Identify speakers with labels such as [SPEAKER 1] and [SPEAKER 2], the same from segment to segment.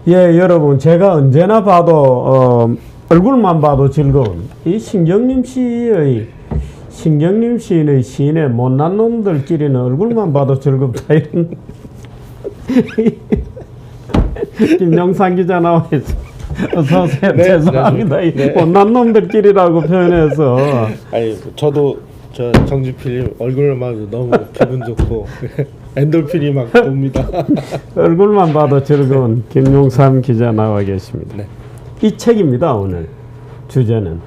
[SPEAKER 1] 예, 여러분, 제가 언제나 봐도 얼굴만 봐도 즐거운 이 신경림 시인의 시인의 못난 놈들끼리는 얼굴만 봐도 즐겁다 이런 김영삼 기자 나와 있어. 어서 오세요.
[SPEAKER 2] 네,
[SPEAKER 1] 죄송합니다.
[SPEAKER 2] 네.
[SPEAKER 1] 못난 놈들끼리라고 표현해서.
[SPEAKER 2] 아니 저도 저 정지필님 얼굴만 봐도 너무 기분 좋고 엔돌핀이 막 옵니다.
[SPEAKER 1] 얼굴만 봐도 즐거운 김용삼 기자 나와 계십니다.
[SPEAKER 2] 네.
[SPEAKER 1] 이 책입니다. 오늘 주제는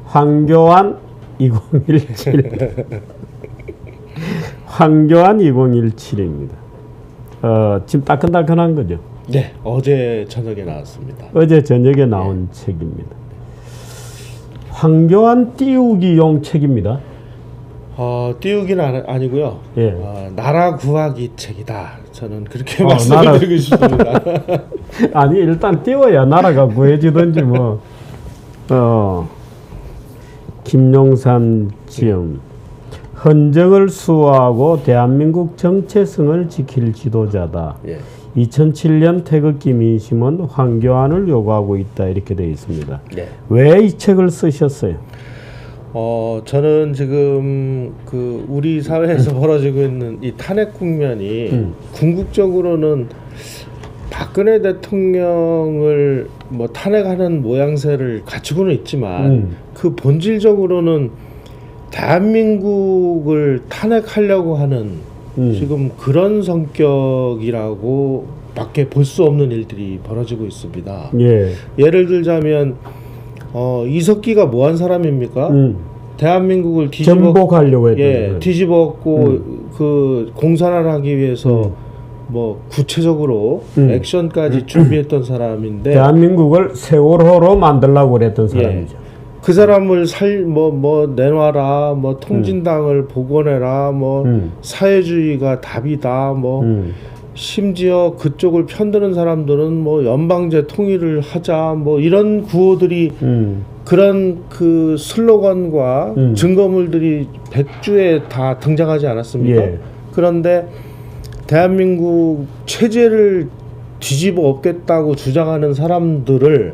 [SPEAKER 1] 황교안 2017. 황교안 2017입니다. 지금 따끈따끈한 거죠.
[SPEAKER 2] 네, 어제 저녁에 나왔습니다.
[SPEAKER 1] 어제 저녁에 나온 책입니다. 황교안 띄우기용 책입니다.
[SPEAKER 2] 띄우기는 아니고요.
[SPEAKER 1] 예.
[SPEAKER 2] 나라 구하기 책이다. 저는 그렇게 말씀을 드리고 싶습니다.
[SPEAKER 1] 아니 일단 띄워야 나라가 구해지든지 뭐. 김용삼 지음. 헌정을 수호하고 대한민국 정체성을 지킬 지도자다.
[SPEAKER 2] 예.
[SPEAKER 1] 2007년 태극기 민심은 황교안을 요구하고 있다 이렇게 되어 있습니다.
[SPEAKER 2] 네.
[SPEAKER 1] 왜 이 책을 쓰셨어요?
[SPEAKER 2] 저는 지금 그 우리 사회에서 벌어지고 있는 이 탄핵 국면이 궁극적으로는 박근혜 대통령을 뭐 탄핵하는 모양새를 갖추고는 있지만 그 본질적으로는 대한민국을 탄핵하려고 하는 지금 그런 성격이라고 밖에 볼 수 없는 일들이 벌어지고 있습니다.
[SPEAKER 1] 예.
[SPEAKER 2] 예를 들자면 이석기가 뭐 한 사람입니까? 대한민국을
[SPEAKER 1] 전복하려고 했던
[SPEAKER 2] 예, 뒤집었고 그 공산화를 하기 위해서 뭐 구체적으로 액션까지 준비했던 사람인데
[SPEAKER 1] 대한민국을 세월호로 만들려고 그랬던 사람이죠.
[SPEAKER 2] 예, 그 사람을 뭐 내놔라, 뭐 통진당을 복원해라, 뭐 사회주의가 답이다, 뭐 심지어 그쪽을 편드는 사람들은 뭐 연방제 통일을 하자, 뭐 이런 구호들이 그런 그 슬로건과 증거물들이 백주에 다 등장하지 않았습니까?
[SPEAKER 1] 예.
[SPEAKER 2] 그런데 대한민국 체제를 뒤집어 엎겠다고 주장하는 사람들을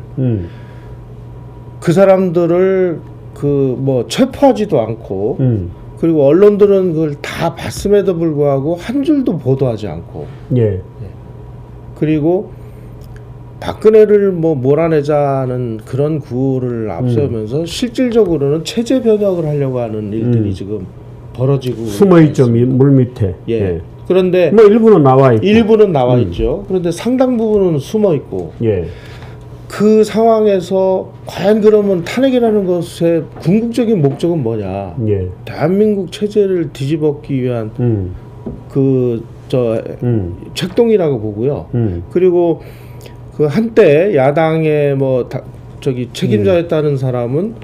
[SPEAKER 2] 그 사람들을 그 뭐 체포하지도 않고 그리고 언론들은 그걸 다 봤음에도 불구하고 한 줄도 보도하지 않고
[SPEAKER 1] 예.
[SPEAKER 2] 그리고 박근혜를 뭐 몰아내자는 그런 구호를 앞세우면서 실질적으로는 체제 변혁을 하려고 하는 일들이 지금 벌어지고
[SPEAKER 1] 숨어있죠. 물 밑에.
[SPEAKER 2] 예.
[SPEAKER 1] 예.
[SPEAKER 2] 그런데
[SPEAKER 1] 뭐 일부는 나와 있고.
[SPEAKER 2] 일부는 나와 있죠. 그런데 상당 부분은 숨어 있고
[SPEAKER 1] 예.
[SPEAKER 2] 그 상황에서 과연 그러면 탄핵이라는 것의 궁극적인 목적은 뭐냐?
[SPEAKER 1] 예.
[SPEAKER 2] 대한민국 체제를 뒤집었기 위한 책동이라고 보고요. 그리고 그 한때 야당의 뭐 책임자였다는 사람은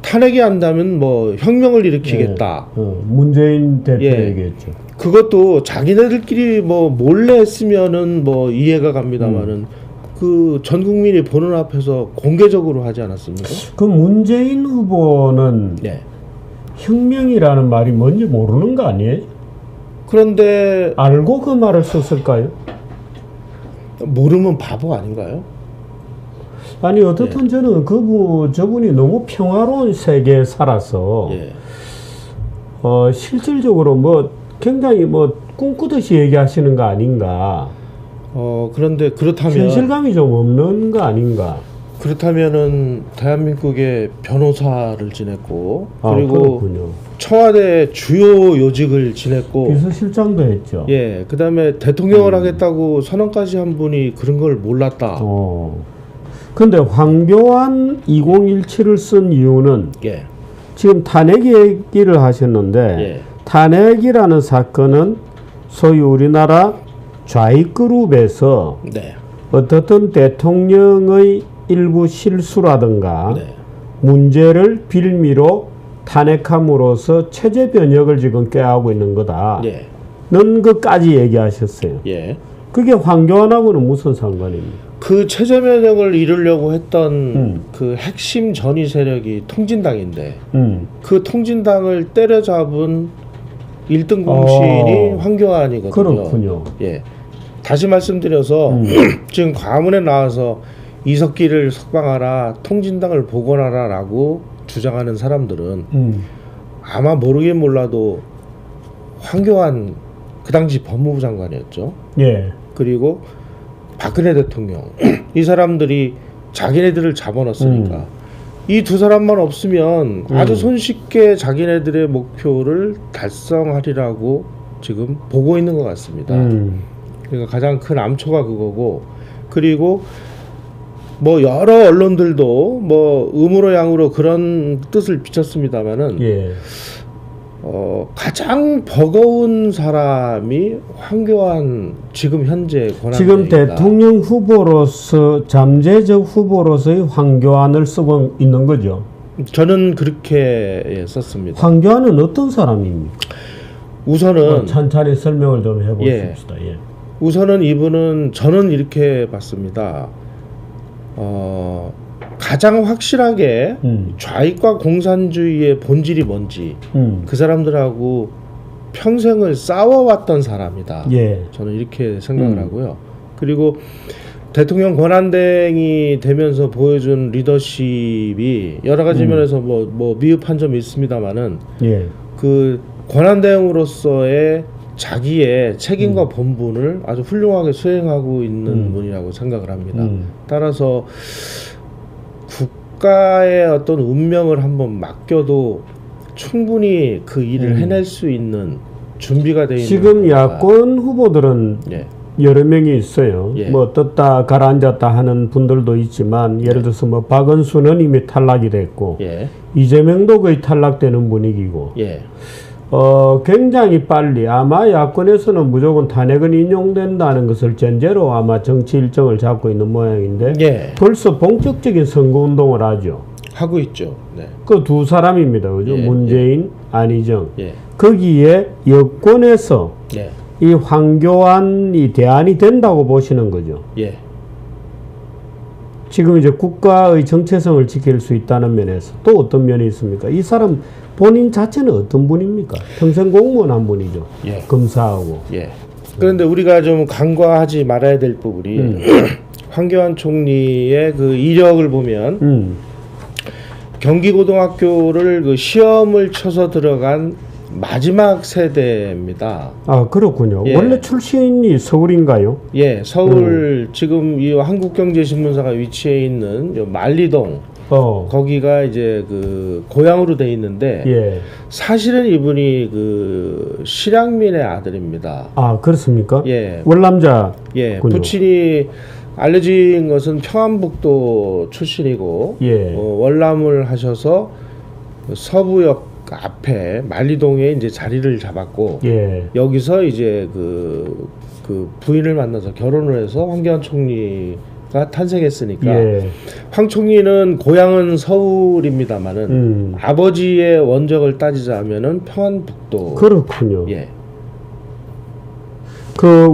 [SPEAKER 2] 탄핵이 한다면 뭐 혁명을 일으키겠다.
[SPEAKER 1] 예. 문재인 대표
[SPEAKER 2] 예.
[SPEAKER 1] 얘기했죠.
[SPEAKER 2] 그것도 자기네들끼리 뭐 몰래 했으면은 뭐 이해가 갑니다만은 그 전 국민이 보는 앞에서 공개적으로 하지 않았습니까?
[SPEAKER 1] 그 문재인 후보는
[SPEAKER 2] 네.
[SPEAKER 1] 혁명이라는 말이 뭔지 모르는 거 아니에요?
[SPEAKER 2] 그런데
[SPEAKER 1] 알고 그 말을 썼을까요?
[SPEAKER 2] 모르면 바보 아닌가요?
[SPEAKER 1] 아니 어떻든 저는 저분이 너무 평화로운 세계에 살아서
[SPEAKER 2] 예.
[SPEAKER 1] 실질적으로 뭐 굉장히 뭐 꿈꾸듯이 얘기하시는 거 아닌가?
[SPEAKER 2] 그런데 그렇다면
[SPEAKER 1] 현실감이 좀 없는 거 아닌가?
[SPEAKER 2] 그렇다면은 대한민국의 변호사를 지냈고 그리고
[SPEAKER 1] 그렇군요.
[SPEAKER 2] 청와대 주요 요직을 지냈고
[SPEAKER 1] 비서실장도 했죠.
[SPEAKER 2] 예, 그다음에 대통령을 하겠다고 선언까지 한 분이 그런 걸 몰랐다.
[SPEAKER 1] 근데 황교안 2017을 쓴 이유는
[SPEAKER 2] 예.
[SPEAKER 1] 지금 탄핵 얘기를 하셨는데
[SPEAKER 2] 예.
[SPEAKER 1] 탄핵이라는 사건은 소위 우리나라 좌익그룹에서
[SPEAKER 2] 네.
[SPEAKER 1] 어떻든 대통령의 일부 실수라든가
[SPEAKER 2] 네.
[SPEAKER 1] 문제를 빌미로 탄핵함으로써 체제 변혁을 지금 꾀하고 있는 거다.
[SPEAKER 2] 예.
[SPEAKER 1] 는 것까지 얘기하셨어요.
[SPEAKER 2] 예.
[SPEAKER 1] 그게 황교안하고는 무슨 상관입니까?
[SPEAKER 2] 그 체제 변혁을 이루려고 했던 그 핵심 전위 세력이 통진당인데 그 통진당을 때려잡은 1등 공신이 황교안이거든요.
[SPEAKER 1] 그렇군요.
[SPEAKER 2] 예. 다시 말씀드려서 지금 과문에 나와서 이석기를 석방하라, 통진당을 복원하라라고 주장하는 사람들은 아마 모르긴 몰라도 황교안 그 당시 법무부 장관이었죠.
[SPEAKER 1] 예.
[SPEAKER 2] 그리고 박근혜 대통령 이 사람들이 자기네들을 잡아놨으니까 이 두 사람만 없으면 아주 손쉽게 자기네들의 목표를 달성하리라고 지금 보고 있는 것 같습니다. 그러니까 가장 큰 암초가 그거고, 그리고 뭐 여러 언론들도 뭐 음으로 양으로 그런 뜻을 비쳤습니다만은
[SPEAKER 1] 예.
[SPEAKER 2] 가장 버거운 사람이 황교안 지금 현재 권한대행이다.
[SPEAKER 1] 지금 대통령 후보로서 잠재적 후보로서의 황교안을 쓰고 있는 거죠.
[SPEAKER 2] 저는 그렇게 썼습니다.
[SPEAKER 1] 황교안은 어떤 사람입니까?
[SPEAKER 2] 우선은
[SPEAKER 1] 천천히 설명을 좀 해보십시다. 예.
[SPEAKER 2] 우선은 이분은 저는 이렇게 봤습니다. 가장 확실하게 좌익과 공산주의의 본질이 뭔지 그 사람들하고 평생을 싸워왔던 사람이다.
[SPEAKER 1] 예.
[SPEAKER 2] 저는 이렇게 생각을 하고요. 그리고 대통령 권한대행이 되면서 보여준 리더십이 여러 가지 면에서 뭐 미흡한 점이 있습니다만은
[SPEAKER 1] 예.
[SPEAKER 2] 그 권한대행으로서의 자기의 책임과 본분을 아주 훌륭하게 수행하고 있는 분이라고 생각을 합니다. 따라서 국가의 어떤 운명을 한번 맡겨도 충분히 그 일을 해낼 수 있는 준비가 되어 있는
[SPEAKER 1] 지금
[SPEAKER 2] 겁니다.
[SPEAKER 1] 야권 후보들은
[SPEAKER 2] 예.
[SPEAKER 1] 여러 명이 있어요.
[SPEAKER 2] 예.
[SPEAKER 1] 뭐 떴다 가라앉았다 하는 분들도 있지만 예를 들어서 뭐 박은수는 이미 탈락이 됐고
[SPEAKER 2] 예.
[SPEAKER 1] 이재명도 거의 탈락되는 분위기고
[SPEAKER 2] 예.
[SPEAKER 1] 굉장히 빨리 아마 야권에서는 무조건 탄핵은 인용된다는 것을 전제로 아마 정치 일정을 잡고 있는 모양인데
[SPEAKER 2] 예.
[SPEAKER 1] 벌써 본격적인 선거운동을 하죠.
[SPEAKER 2] 하고 있죠. 네.
[SPEAKER 1] 그 두 사람입니다. 그죠?
[SPEAKER 2] 예.
[SPEAKER 1] 문재인, 안희정.
[SPEAKER 2] 예.
[SPEAKER 1] 거기에 여권에서
[SPEAKER 2] 예.
[SPEAKER 1] 이 황교안이 대안이 된다고 보시는 거죠.
[SPEAKER 2] 예.
[SPEAKER 1] 지금 이제 국가의 정체성을 지킬 수 있다는 면에서 또 어떤 면이 있습니까? 이 사람 본인 자체는 어떤 분입니까? 평생 공무원 한 분이죠.
[SPEAKER 2] 예.
[SPEAKER 1] 검사하고.
[SPEAKER 2] 예. 그런데 우리가 좀 간과하지 말아야 될 부분이 황교안 총리의 그 이력을 보면 경기고등학교를 그 시험을 쳐서 들어간 마지막 세대입니다.
[SPEAKER 1] 아, 그렇군요.
[SPEAKER 2] 예.
[SPEAKER 1] 원래 출신이 서울인가요?
[SPEAKER 2] 예, 서울 지금 이 한국경제신문사가 위치해 있는 요 만리동 거기가 이제 그 고향으로 돼 있는데
[SPEAKER 1] 예.
[SPEAKER 2] 사실은 이분이 그 실향민의 아들입니다.
[SPEAKER 1] 아, 그렇습니까?
[SPEAKER 2] 예.
[SPEAKER 1] 월남자.
[SPEAKER 2] 예. 부친이 알려진 것은 평안북도 출신이고
[SPEAKER 1] 예.
[SPEAKER 2] 월남을 하셔서 서부역 앞에 만리동에 이제 자리를 잡았고
[SPEAKER 1] 예.
[SPEAKER 2] 여기서 이제 그 부인을 만나서 결혼을 해서 황교안 총리가 탄생했으니까
[SPEAKER 1] 예.
[SPEAKER 2] 황 총리는 고향은 서울입니다만은 아버지의 원적을 따지자면은 평안북도.
[SPEAKER 1] 그렇군요.
[SPEAKER 2] 예.
[SPEAKER 1] 그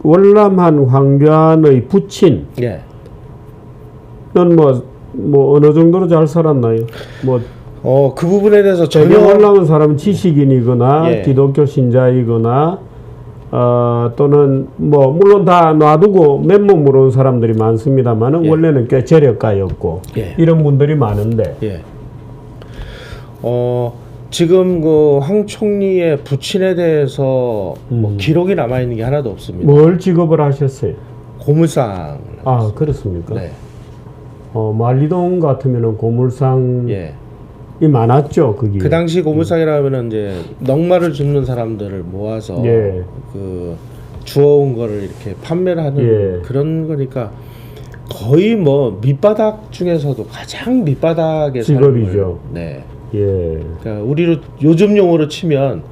[SPEAKER 1] 월남한 황교안의 부친은
[SPEAKER 2] 예.
[SPEAKER 1] 뭐 어느 정도로 잘 살았나요? 뭐
[SPEAKER 2] 그 부분에 대해서 전혀
[SPEAKER 1] 월남은 사람은 지식인이거나
[SPEAKER 2] 예.
[SPEAKER 1] 기독교 신자이거나 또는 뭐 물론 다 놔두고 맨몸으로 온 사람들이 많습니다만은
[SPEAKER 2] 예.
[SPEAKER 1] 원래는 꽤 재력가였고
[SPEAKER 2] 예.
[SPEAKER 1] 이런 분들이 많은데
[SPEAKER 2] 예. 지금 그 황 총리의 부친에 대해서 뭐 기록이 남아 있는 게 하나도 없습니다.
[SPEAKER 1] 뭘 직업을 하셨어요?
[SPEAKER 2] 고물상.
[SPEAKER 1] 아, 그렇습니까?
[SPEAKER 2] 네.
[SPEAKER 1] 만리동 같으면은 고물상이
[SPEAKER 2] 예.
[SPEAKER 1] 많았죠, 거기.
[SPEAKER 2] 그 당시 고물상이라면은 이제 넉마를 줍는 사람들을 모아서
[SPEAKER 1] 예.
[SPEAKER 2] 그 주워온 거를 이렇게 판매를 하는
[SPEAKER 1] 예. 그런
[SPEAKER 2] 거니까 거의 뭐 밑바닥 중에서도 가장 밑바닥의
[SPEAKER 1] 직업이죠.
[SPEAKER 2] 삶을, 네.
[SPEAKER 1] 예.
[SPEAKER 2] 그러니까 우리로 요즘 용어로 치면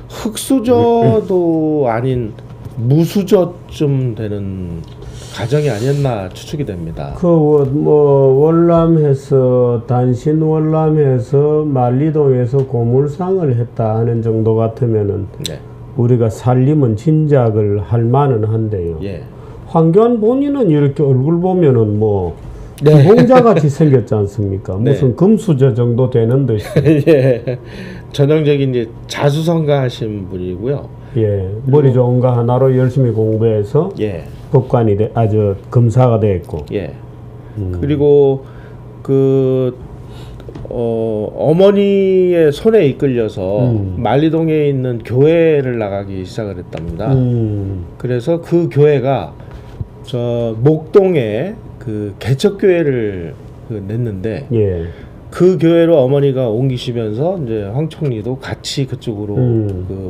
[SPEAKER 2] 흑수저도 아닌 무수저쯤 되는 가정이 아니었나 추측이 됩니다.
[SPEAKER 1] 월남에서 단신 월남에서 만리동에서 고물상을 했다 하는 정도 같으면은
[SPEAKER 2] 네.
[SPEAKER 1] 우리가 살림은 짐작을 할 만은 한데요.
[SPEAKER 2] 예.
[SPEAKER 1] 황교안 본인은 이렇게 얼굴 보면은 뭐
[SPEAKER 2] 네.
[SPEAKER 1] 기공자 같이 생겼지 않습니까?
[SPEAKER 2] 네.
[SPEAKER 1] 무슨 금수저 정도 되는 듯이.
[SPEAKER 2] 예. 전형적인 이제 자수성가하신 분이고요.
[SPEAKER 1] 예, 머리 좋은 거 하나로 열심히 공부해서
[SPEAKER 2] 예.
[SPEAKER 1] 법관이 아주 검사가 됐고.
[SPEAKER 2] 예. 그리고 어머니의 손에 이끌려서 만리동에 있는 교회를 나가기 시작을 했답니다. 그래서 그 교회가 저 목동에 그 개척교회를 냈는데
[SPEAKER 1] 예.
[SPEAKER 2] 그 교회로 어머니가 옮기시면서 이제 황 총리도 같이 그쪽으로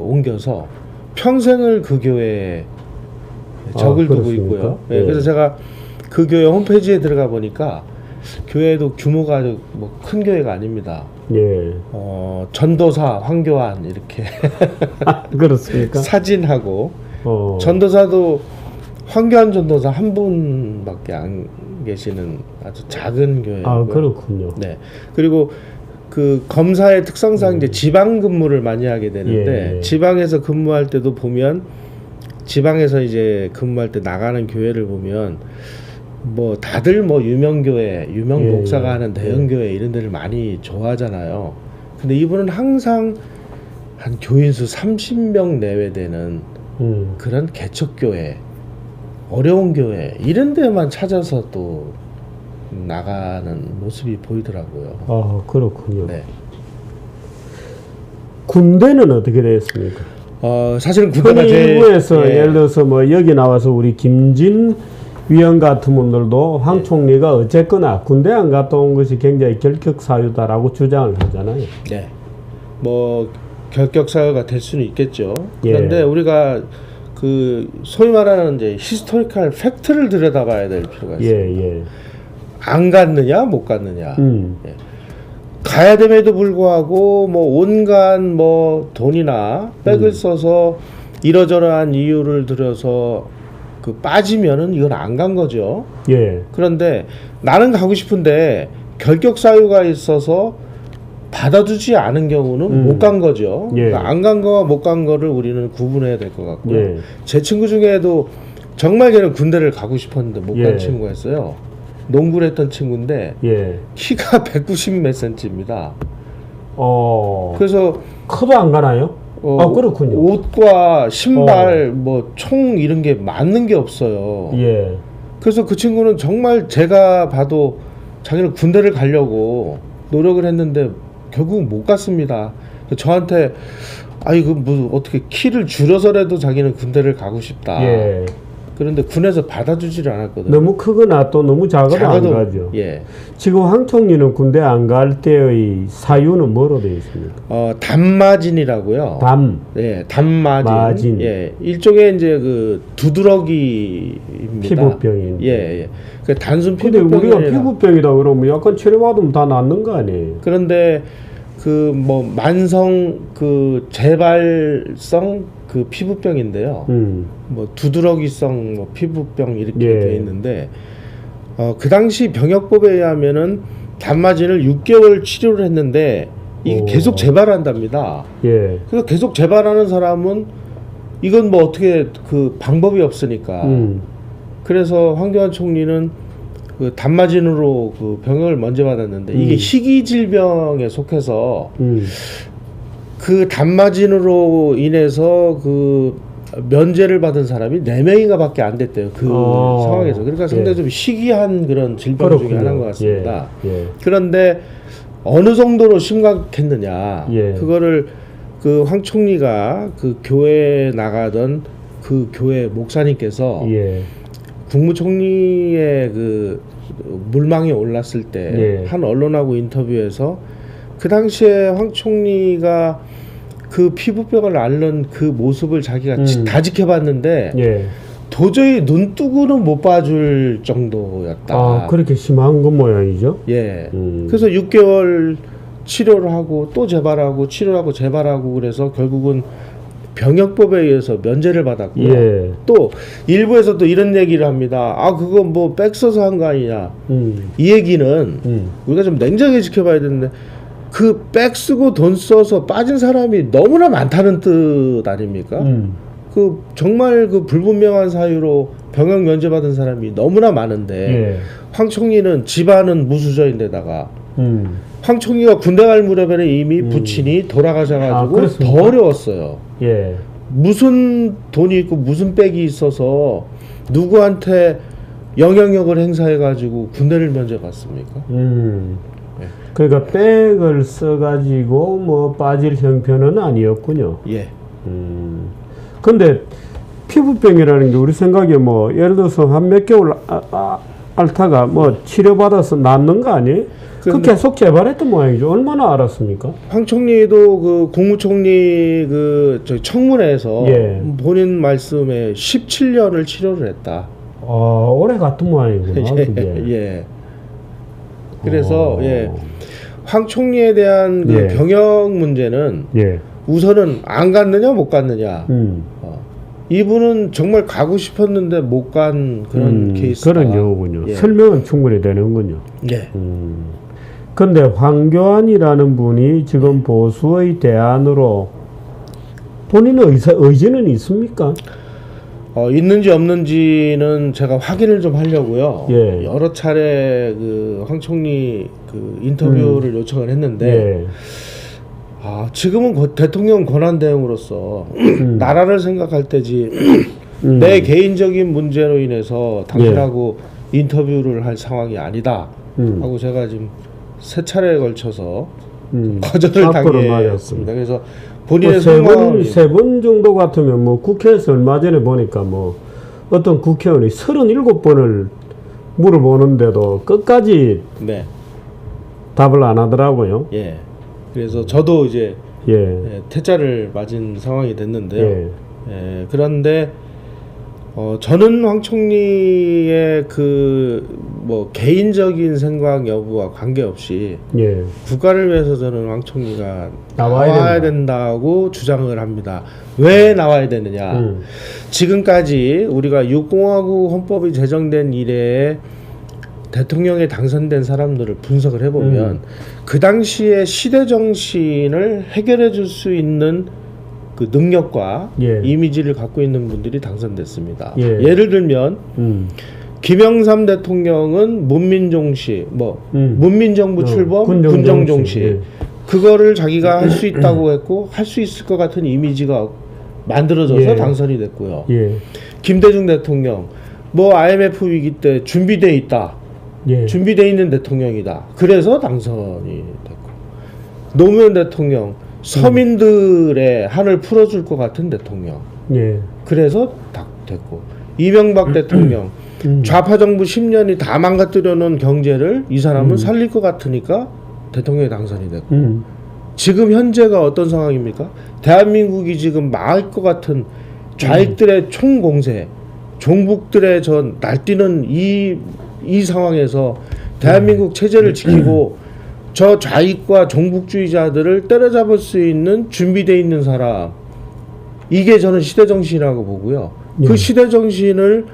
[SPEAKER 2] 옮겨서 평생을 그 교회에 적을 두고
[SPEAKER 1] 그렇습니까?
[SPEAKER 2] 있고요. 예,
[SPEAKER 1] 예.
[SPEAKER 2] 그래서 제가 그 교회 홈페이지에 들어가 보니까 교회도 규모가 뭐 큰 교회가 아닙니다.
[SPEAKER 1] 예.
[SPEAKER 2] 전도사 황교안 이렇게
[SPEAKER 1] 그렇습니까?
[SPEAKER 2] 사진하고
[SPEAKER 1] 어.
[SPEAKER 2] 전도사도 황교안 전도사 한 분밖에 안 계시는 아주 작은 교회고요.
[SPEAKER 1] 아, 그렇군요.
[SPEAKER 2] 네. 그리고 그 검사의 특성상 이제 지방 근무를 많이 하게 되는데
[SPEAKER 1] 예.
[SPEAKER 2] 지방에서 근무할 때도 보면 지방에서 이제 근무할 때 나가는 교회를 보면 뭐 다들 뭐 유명 교회, 유명
[SPEAKER 1] 예.
[SPEAKER 2] 목사가 하는 대형 교회 이런 데를 많이 좋아하잖아요. 근데 이분은 항상 한 교인 수 30명 내외 되는 그런 개척교회, 어려운 교회 이런 데만 찾아서 또 나가는 모습이 보이더라고요.
[SPEAKER 1] 아, 그렇군요.
[SPEAKER 2] 네.
[SPEAKER 1] 군대는 어떻게 됐습니까?
[SPEAKER 2] 사실은 군대가 제일
[SPEAKER 1] 일부에서
[SPEAKER 2] 예.
[SPEAKER 1] 예를 들어서 뭐 여기 나와서 우리 김진 위원 같은 분들도 황
[SPEAKER 2] 네.
[SPEAKER 1] 총리가 어쨌거나 군대 안 갔다 온 것이 굉장히 결격 사유다라고 주장을 하잖아요.
[SPEAKER 2] 네. 뭐 결격 사유가 될 수는 있겠죠.
[SPEAKER 1] 예.
[SPEAKER 2] 그런데 우리가 그 소위 말하는 이제 히스토리컬 팩트를 들여다봐야 될 필요가 있습니다.
[SPEAKER 1] 예, 예.
[SPEAKER 2] 안 갔느냐, 못 갔느냐.
[SPEAKER 1] 예.
[SPEAKER 2] 가야 됨에도 불구하고 뭐 온갖 뭐 돈이나 백을 써서 이러저러한 이유를 들여서 그 빠지면은 이건 안 간 거죠.
[SPEAKER 1] 예.
[SPEAKER 2] 그런데 나는 가고 싶은데 결격 사유가 있어서 받아주지 않은 경우는 못 간 거죠.
[SPEAKER 1] 예.
[SPEAKER 2] 그러니까 안 간 거와 못 간 거를 우리는 구분해야 될 것 같고요.
[SPEAKER 1] 예.
[SPEAKER 2] 제 친구 중에도 정말 걔는 군대를 가고 싶었는데 못 간
[SPEAKER 1] 예.
[SPEAKER 2] 친구가 있어요. 농구를 했던 친구인데
[SPEAKER 1] 예.
[SPEAKER 2] 키가 190 몇 센치입니다.
[SPEAKER 1] 어.
[SPEAKER 2] 그래서
[SPEAKER 1] 커도 안 가나요? 그렇군요.
[SPEAKER 2] 옷과 신발 뭐 총 이런 게 맞는 게 없어요.
[SPEAKER 1] 예.
[SPEAKER 2] 그래서 그 친구는 정말 제가 봐도 자기는 군대를 가려고 노력을 했는데 결국은 못 갔습니다. 저한테 아이고 뭐 어떻게 키를 줄여서라도 자기는 군대를 가고 싶다.
[SPEAKER 1] 예.
[SPEAKER 2] 그런데 군에서 받아주지를 않았거든요.
[SPEAKER 1] 너무 크거나 또 너무 작아도 안 가죠.
[SPEAKER 2] 예.
[SPEAKER 1] 지금 황 총리는 군대 안 갈 때의 사유는 뭐로 되어 있습니까?
[SPEAKER 2] 담마진이라고요.
[SPEAKER 1] 예,
[SPEAKER 2] 담마진.
[SPEAKER 1] 마진.
[SPEAKER 2] 예. 일종의 이제 그 두드러기입니다.
[SPEAKER 1] 피부병인.
[SPEAKER 2] 예, 예. 그 단순
[SPEAKER 1] 근데
[SPEAKER 2] 피부병이
[SPEAKER 1] 우리가
[SPEAKER 2] 아니라
[SPEAKER 1] 피부병이다 그러면 약간 치료받으면 다 낫는 거 아니에요?
[SPEAKER 2] 그런데 그 뭐 만성 그 재발성 그 피부병인데요. 뭐 두드러기성 뭐 피부병 이렇게
[SPEAKER 1] 예.
[SPEAKER 2] 돼 있는데 그 당시 병역법에 의하면은 단마진을 6개월 치료를 했는데 이게
[SPEAKER 1] 오.
[SPEAKER 2] 계속 재발한답니다.
[SPEAKER 1] 예.
[SPEAKER 2] 그래서 계속 재발하는 사람은 이건 뭐 어떻게 그 방법이 없으니까 그래서 황교안 총리는 그 단마진으로 그 병역을 먼저 받았는데 이게 희귀 질병에 속해서 그 단마진으로 인해서 그 면제를 받은 사람이 4명인가 밖에 안 됐대요. 그 상황에서. 그러니까 상당히
[SPEAKER 1] 예.
[SPEAKER 2] 좀 희귀한 그런 질병
[SPEAKER 1] 그렇군요.
[SPEAKER 2] 중에 하나인 것 같습니다.
[SPEAKER 1] 예. 예.
[SPEAKER 2] 그런데 어느 정도로 심각했느냐.
[SPEAKER 1] 예.
[SPEAKER 2] 그거를 그 황 총리가 그 교회에 나가던 그 교회 목사님께서
[SPEAKER 1] 예.
[SPEAKER 2] 국무총리의 그 물망에 올랐을 때 한
[SPEAKER 1] 예.
[SPEAKER 2] 언론하고 인터뷰에서 그 당시에 황 총리가 그 피부병을 앓는 그 모습을 자기가 다 지켜봤는데
[SPEAKER 1] 예.
[SPEAKER 2] 도저히 눈뜨고는 못 봐줄 정도였다.
[SPEAKER 1] 아, 그렇게 심한 건 모양이죠?
[SPEAKER 2] 예. 그래서 6개월 치료를 하고 또 재발하고 치료하고 재발하고 그래서 결국은 병역법에 의해서 면제를 받았고요.
[SPEAKER 1] 예.
[SPEAKER 2] 또 일부에서 또 이런 얘기를 합니다. 아 그거 뭐 백 써서 한 거 아니냐. 이 얘기는 우리가 좀 냉정하게 지켜봐야 되는데 그 백 쓰고 돈 써서 빠진 사람이 너무나 많다는 뜻 아닙니까? 그 정말 그 불분명한 사유로 병역 면제받은 사람이 너무나 많은데
[SPEAKER 1] 예.
[SPEAKER 2] 황 총리는 집안은 무수저인데다가 황 총리가 군대 갈 무렵에는 이미 부친이 돌아가셔가지고
[SPEAKER 1] 그렇습니까?
[SPEAKER 2] 더 어려웠어요.
[SPEAKER 1] 예.
[SPEAKER 2] 무슨 돈이 있고 무슨 백이 있어서 누구한테 영향력을 행사해가지고 군대를 면제받습니까? 네.
[SPEAKER 1] 그러니까 백을 써가지고 뭐 빠질 형편은 아니었군요.
[SPEAKER 2] 예.
[SPEAKER 1] 근데 피부병이라는 게 우리 생각에 뭐 예를 들어서 한 몇 개월 앓다가 뭐 치료받아서 낫는 거 아니에요? 그 계속 재발했던 모양이죠. 얼마나 알았습니까?
[SPEAKER 2] 황 총리도 그 국무총리 저 청문회에서
[SPEAKER 1] 예.
[SPEAKER 2] 본인 말씀에 17년을 치료를 했다.
[SPEAKER 1] 오래 갔던 모양이구나.
[SPEAKER 2] 예.
[SPEAKER 1] 그게.
[SPEAKER 2] 예. 그래서 예. 황 총리에 대한 그
[SPEAKER 1] 예.
[SPEAKER 2] 병역 문제는
[SPEAKER 1] 예.
[SPEAKER 2] 우선은 안 갔느냐 못 갔느냐. 이분은 정말 가고 싶었는데 못 간 그런 케이스다.
[SPEAKER 1] 그런 경우군요.
[SPEAKER 2] 예.
[SPEAKER 1] 설명은 충분히 되는군요.
[SPEAKER 2] 예.
[SPEAKER 1] 근데 황교안이라는 분이 지금 보수의 대안으로 본인의 의지는 있습니까?
[SPEAKER 2] 있는지 없는지는 제가 확인을 좀 하려고요.
[SPEAKER 1] 예.
[SPEAKER 2] 여러 차례 그 황 총리 그 인터뷰를 요청을 했는데
[SPEAKER 1] 예.
[SPEAKER 2] 지금은 대통령 권한 대행으로서 나라를 생각할 때지 내 개인적인 문제로 인해서 당신하고 인터뷰를 할 상황이 아니다 하고 제가 지금 세 차례에 걸쳐서 거절을 당했습니다. 그래서 본인의
[SPEAKER 1] 뭐 세 번 정도 같으면 뭐 국회에서 얼마 전에 보니까 뭐 어떤 국회의원이 37번을 물어보는데도 끝까지
[SPEAKER 2] 네.
[SPEAKER 1] 답을 안 하더라고요.
[SPEAKER 2] 예. 그래서 저도 이제
[SPEAKER 1] 예.
[SPEAKER 2] 퇴짜를 맞은 상황이 됐는데요.
[SPEAKER 1] 예.
[SPEAKER 2] 예. 그런데 저는 황 총리의 그 뭐 개인적인 생각 여부와 관계없이
[SPEAKER 1] 예.
[SPEAKER 2] 국가를 위해서 저는 황 총리가
[SPEAKER 1] 나와야
[SPEAKER 2] 나와야 된다고 주장을 합니다. 왜 나와야 되느냐? 지금까지 우리가 6공화국 헌법이 제정된 이래에 대통령에 당선된 사람들을 분석을 해보면 그 당시에 시대 정신을 해결해 줄 수 있는 그 능력과
[SPEAKER 1] 예.
[SPEAKER 2] 이미지를 갖고 있는 분들이 당선됐습니다.
[SPEAKER 1] 예.
[SPEAKER 2] 예를 들면 김영삼 대통령은 문민종시, 문민정부 출범, 군정종시
[SPEAKER 1] 예.
[SPEAKER 2] 그거를 자기가 할 수 있다고 했고 할 수 있을 것 같은 이미지가 만들어져서
[SPEAKER 1] 예.
[SPEAKER 2] 당선이 됐고요.
[SPEAKER 1] 예.
[SPEAKER 2] 김대중 대통령 뭐 IMF 위기 때 준비돼 있다.
[SPEAKER 1] 예.
[SPEAKER 2] 준비돼 있는 대통령이다. 그래서 당선이 됐고 노무현 대통령 서민들의 한을 풀어줄 것 같은 대통령.
[SPEAKER 1] 예.
[SPEAKER 2] 그래서 딱 됐고 이명박 대통령 좌파 정부 10년이 다 망가뜨려 놓은 경제를 이 사람은 살릴 것 같으니까 대통령이 당선이 됐고 지금 현재가 어떤 상황입니까? 대한민국이 지금 망할 것 같은 좌익들의 총공세, 종북들의 저 날뛰는 이 상황에서 대한민국 체제를 지키고 저 좌익과 종북주의자들을 때려잡을 수 있는 준비되어 있는 사람, 이게 저는 시대정신이라고 보고요. 그 시대정신을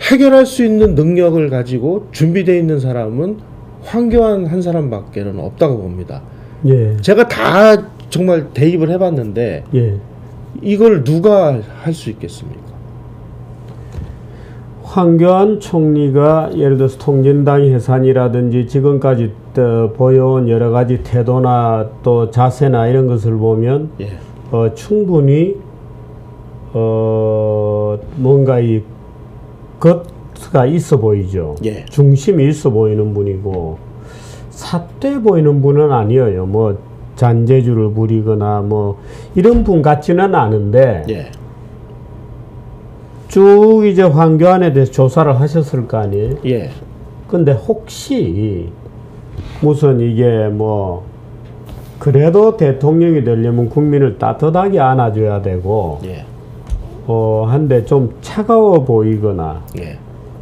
[SPEAKER 2] 해결할 수 있는 능력을 가지고 준비되어 있는 사람은 황교안 한 사람밖에는 없다고 봅니다.
[SPEAKER 1] 예.
[SPEAKER 2] 제가 다 정말 대입을 해봤는데
[SPEAKER 1] 예.
[SPEAKER 2] 이걸 누가 할 수 있겠습니까?
[SPEAKER 1] 황교안 총리가 예를 들어서 통진당 해산이라든지 지금까지 보여온 여러 가지 태도나 또 자세나 이런 것을 보면
[SPEAKER 2] 예.
[SPEAKER 1] 충분히 뭔가 이 겉가 있어 보이죠.
[SPEAKER 2] 예.
[SPEAKER 1] 중심이 있어 보이는 분이고 삿돼 보이는 분은 아니에요. 뭐 잔재주를 부리거나 뭐 이런 분 같지는 않은데
[SPEAKER 2] 예.
[SPEAKER 1] 쭉 이제 황교안에 대해서 조사를 하셨을 거 아니에요.
[SPEAKER 2] 예.
[SPEAKER 1] 근데 혹시 무슨 이게 뭐 그래도 대통령이 되려면 국민을 따뜻하게 안아줘야 되고
[SPEAKER 2] 예.
[SPEAKER 1] 한데 좀 차가워 보이거나
[SPEAKER 2] 예.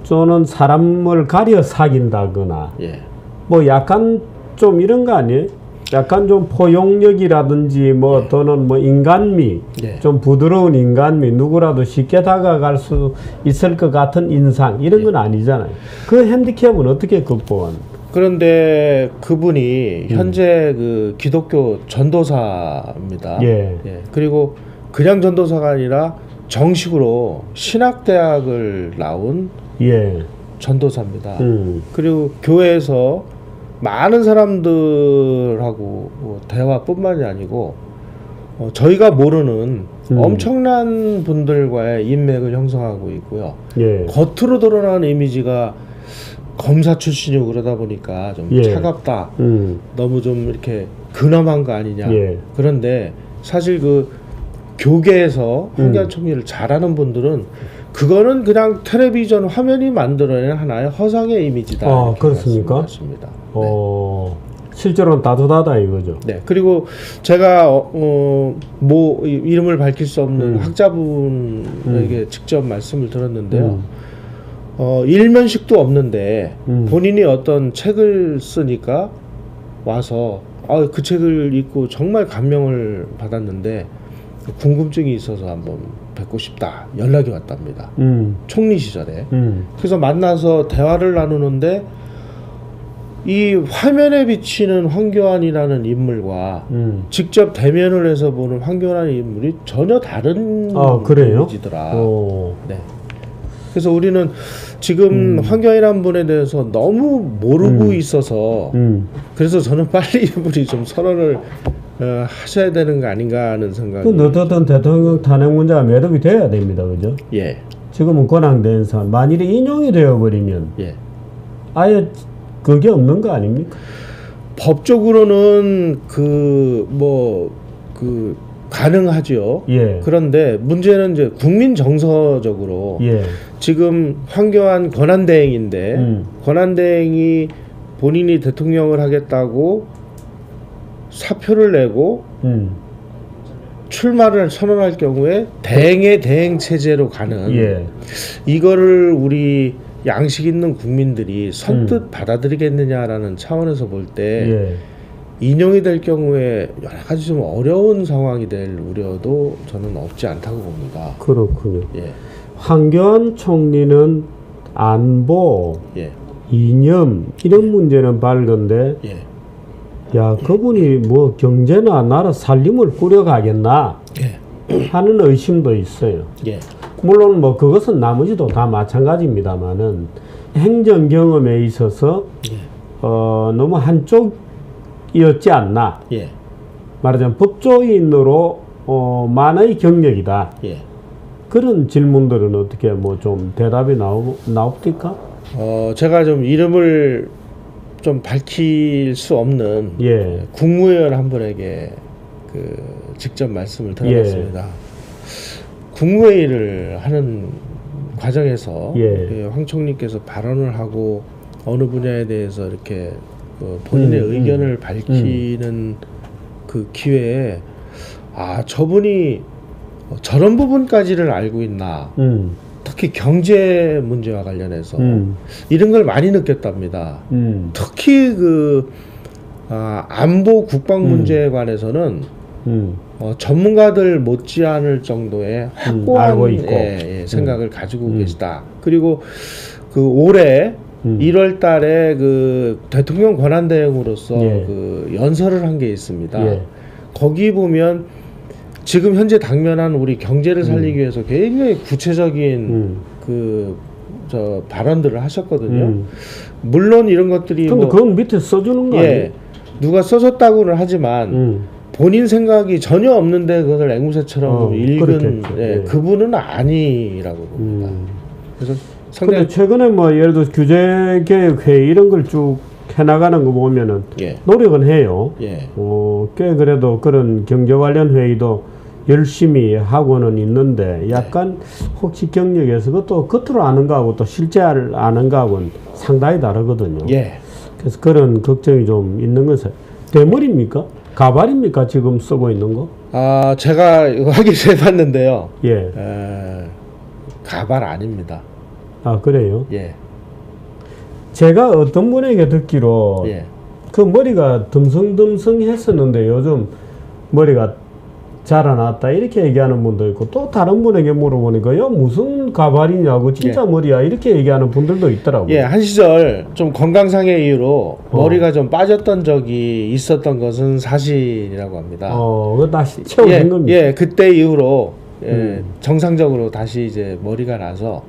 [SPEAKER 1] 또는 사람을 가려 사귄다거나
[SPEAKER 2] 예.
[SPEAKER 1] 뭐 약간 좀 이런 거 아니에요? 약간 좀 포용력이라든지 뭐 또는 뭐 인간미,
[SPEAKER 2] 예.
[SPEAKER 1] 좀 부드러운 인간미, 누구라도 쉽게 다가갈 수 있을 것 같은 인상 이런 건 아니잖아요. 그 핸디캡은 어떻게 극복한?
[SPEAKER 2] 그런데 그분이 현재 그 기독교 전도사입니다.
[SPEAKER 1] 예.
[SPEAKER 2] 예. 그리고 그냥 전도사가 아니라 정식으로 신학대학을 나온
[SPEAKER 1] 예.
[SPEAKER 2] 전도사입니다. 그리고 교회에서 많은 사람들하고 대화뿐만이 아니고 저희가 모르는 엄청난 분들과의 인맥을 형성하고 있고요.
[SPEAKER 1] 예.
[SPEAKER 2] 겉으로 드러나는 이미지가 검사 출신이고 그러다 보니까 좀
[SPEAKER 1] 예.
[SPEAKER 2] 차갑다. 너무 좀 이렇게 근엄한 거 아니냐.
[SPEAKER 1] 예.
[SPEAKER 2] 그런데 사실 그 교계에서 황교안 총리를 잘하는 분들은 그거는 그냥 텔레비전 화면이 만들어낸 하나의 허상의 이미지다.
[SPEAKER 1] 아,
[SPEAKER 2] 이렇게
[SPEAKER 1] 그렇습니까?
[SPEAKER 2] 말씀하십니다. 네.
[SPEAKER 1] 실제로는 따뜻하다 이거죠.
[SPEAKER 2] 네. 그리고 제가 뭐 이름을 밝힐 수 없는 학자분에게 직접 말씀을 들었는데요. 일면식도 없는데 본인이 어떤 책을 쓰니까 와서 그 책을 읽고 정말 감명을 받았는데 궁금증이 있어서 한번 뵙고 싶다 연락이 왔답니다. 총리 시절에. 그래서 만나서 대화를 나누는데 이 화면에 비치는 황교안이라는 인물과 직접 대면을 해서 보는 황교안의 인물이 전혀 다른
[SPEAKER 1] 그래요?
[SPEAKER 2] 이미지더라. 네. 그래서 우리는 지금 황교안이라는 분에 대해서 너무 모르고 있어서 그래서 저는 빨리 이분이 좀 선언을 하셔야 되는 거 아닌가 하는 생각이.
[SPEAKER 1] 어떻든 대통령 탄핵 문제가 매듭이 돼야 됩니다, 그죠?
[SPEAKER 2] 예.
[SPEAKER 1] 지금은 권한대행 사안 만일에 인용이 되어버리면
[SPEAKER 2] 예.
[SPEAKER 1] 아예 그게 없는 거 아닙니까?
[SPEAKER 2] 법적으로는 가능하죠.
[SPEAKER 1] 예.
[SPEAKER 2] 그런데 문제는 이제 국민 정서적으로
[SPEAKER 1] 예.
[SPEAKER 2] 지금 황교안 권한대행인데 권한대행이 본인이 대통령을 하겠다고 사표를 내고 출마를 선언할 경우에 대행의 대행 체제로 가는
[SPEAKER 1] 예.
[SPEAKER 2] 이거를 우리 양식 있는 국민들이 선뜻 받아들이겠느냐라는 차원에서 볼 때
[SPEAKER 1] 예.
[SPEAKER 2] 인용이 될 경우에 여러 가지 좀 어려운 상황이 될 우려도 저는 없지 않다고 봅니다.
[SPEAKER 1] 그렇군요.
[SPEAKER 2] 예.
[SPEAKER 1] 황교안 총리는 안보,
[SPEAKER 2] 예.
[SPEAKER 1] 이념 이런 문제는 밝은데
[SPEAKER 2] 예.
[SPEAKER 1] 야 그분이 뭐 경제나 나라 살림을 꾸려가겠나
[SPEAKER 2] 예.
[SPEAKER 1] 하는 의심도 있어요.
[SPEAKER 2] 예.
[SPEAKER 1] 물론 뭐 그것은 나머지도 다 마찬가지입니다만은 행정 경험에 있어서
[SPEAKER 2] 예.
[SPEAKER 1] 너무 한쪽이었지 않나.
[SPEAKER 2] 예.
[SPEAKER 1] 말하자면 법조인으로 많은 경력이다.
[SPEAKER 2] 예.
[SPEAKER 1] 그런 질문들은 어떻게 뭐 좀 대답이 나옵니까?
[SPEAKER 2] 제가 좀 이름을 좀 밝힐 수 없는
[SPEAKER 1] 예.
[SPEAKER 2] 국무위원 한 분에게 직접 말씀을 드려봤습니다. 국무회의를 하는 과정에서
[SPEAKER 1] 예.
[SPEAKER 2] 황 총리께서 발언을 하고 어느 분야에 대해서 이렇게 본인의 의견을 밝히는 그 기회에 저분이 저런 부분까지를 알고 있나 특히 경제 문제와 관련해서 이런 걸 많이 느꼈답니다. 특히 안보 국방 문제에 관해서는 전문가들 못지않을 정도의 확고한
[SPEAKER 1] 알고 있고.
[SPEAKER 2] 생각을 가지고 계시다. 그리고 올해 1월 달에 대통령 권한대행으로서
[SPEAKER 1] 예.
[SPEAKER 2] 연설을 한 게 있습니다.
[SPEAKER 1] 예.
[SPEAKER 2] 거기 보면 지금 현재 당면한 우리 경제를 살리기 위해서 굉장히 구체적인 발언들을 하셨거든요. 물론 이런 것들이
[SPEAKER 1] 근데 그건 밑에 써주는 거 아니에요?
[SPEAKER 2] 누가 써줬다고는 하지만 본인 생각이 전혀 없는데 그것을 앵무새처럼 읽은
[SPEAKER 1] 예.
[SPEAKER 2] 그분은 아니라고 봅니다. 그래서
[SPEAKER 1] 근데 최근에 뭐 예를 들어 규제개혁회의 이런 걸 쭉 해나가는 거 보면은
[SPEAKER 2] 예.
[SPEAKER 1] 노력은 해요.
[SPEAKER 2] 예.
[SPEAKER 1] 꽤 그래도 그런 경제 관련 회의도 열심히 하고는 있는데 약간 혹시 경력에서 그것도 겉으로 아는 거하고 또 실제 아는 거하고는 상당히 다르거든요.
[SPEAKER 2] 예.
[SPEAKER 1] 그래서 그런 걱정이 좀 있는 것은 대물입니까? 가발입니까? 지금 쓰고 있는 거?
[SPEAKER 2] 제가 확인해 봤는데요.
[SPEAKER 1] 예.
[SPEAKER 2] 가발 아닙니다.
[SPEAKER 1] 그래요?
[SPEAKER 2] 예.
[SPEAKER 1] 제가 어떤 분에게 듣기로
[SPEAKER 2] 예.
[SPEAKER 1] 그 머리가 듬성듬성했었는데 요즘 머리가 자라났다 이렇게 얘기하는 분도 있고 또 다른 분에게 물어보니까 야 무슨 가발이냐고 진짜 머리야 이렇게 얘기하는 분들도 있더라고요.
[SPEAKER 2] 예, 한 시절 좀 건강상의 이유로 머리가 좀 빠졌던 적이 있었던 것은 사실이라고 합니다.
[SPEAKER 1] 그거 다시 채워진 겁니다.
[SPEAKER 2] 예, 그때 이후로 정상적으로 다시 이제 머리가 나서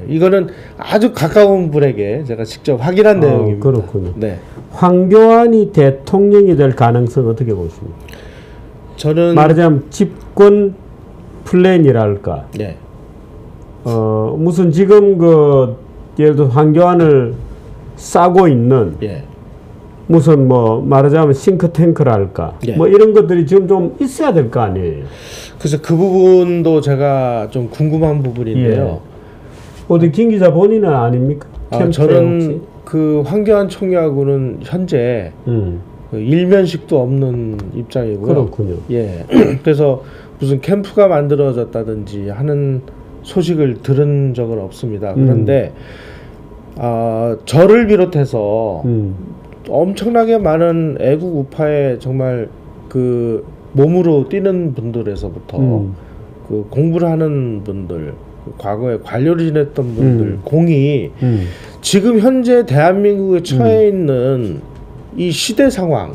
[SPEAKER 2] 이거는 아주 가까운 분에게 제가 직접 확인한 내용입니다.
[SPEAKER 1] 그렇군요.
[SPEAKER 2] 네.
[SPEAKER 1] 황교안이 대통령이 될 가능성 어떻게 보십니까?
[SPEAKER 2] 저는
[SPEAKER 1] 말하자면 집권 플랜이랄까.
[SPEAKER 2] 예.
[SPEAKER 1] 무슨 지금 예를 들어 황교안을 싸고 있는
[SPEAKER 2] 예.
[SPEAKER 1] 무슨 말하자면 싱크탱크랄까.
[SPEAKER 2] 예.
[SPEAKER 1] 이런 것들이 지금 좀 있어야 될 거 아니에요.
[SPEAKER 2] 그래서 그 부분도 제가 좀 궁금한 부분인데요.
[SPEAKER 1] 예. 어디 김 기자 본인은 아닙니까?
[SPEAKER 2] 저는 그 황교안 총리하고는 현재 그 일면식도 없는 입장이고요.
[SPEAKER 1] 그렇군요.
[SPEAKER 2] 예. 그래서 무슨 캠프가 만들어졌다든지 하는 소식을 들은 적은 없습니다. 그런데 저를 비롯해서 엄청나게 많은 애국 우파에 정말 그 몸으로 뛰는 분들에서부터 그 공부를 하는 분들, 과거에 관료를 지냈던 분들 공이 지금 현재 대한민국에 처해 있는 이 시대 상황,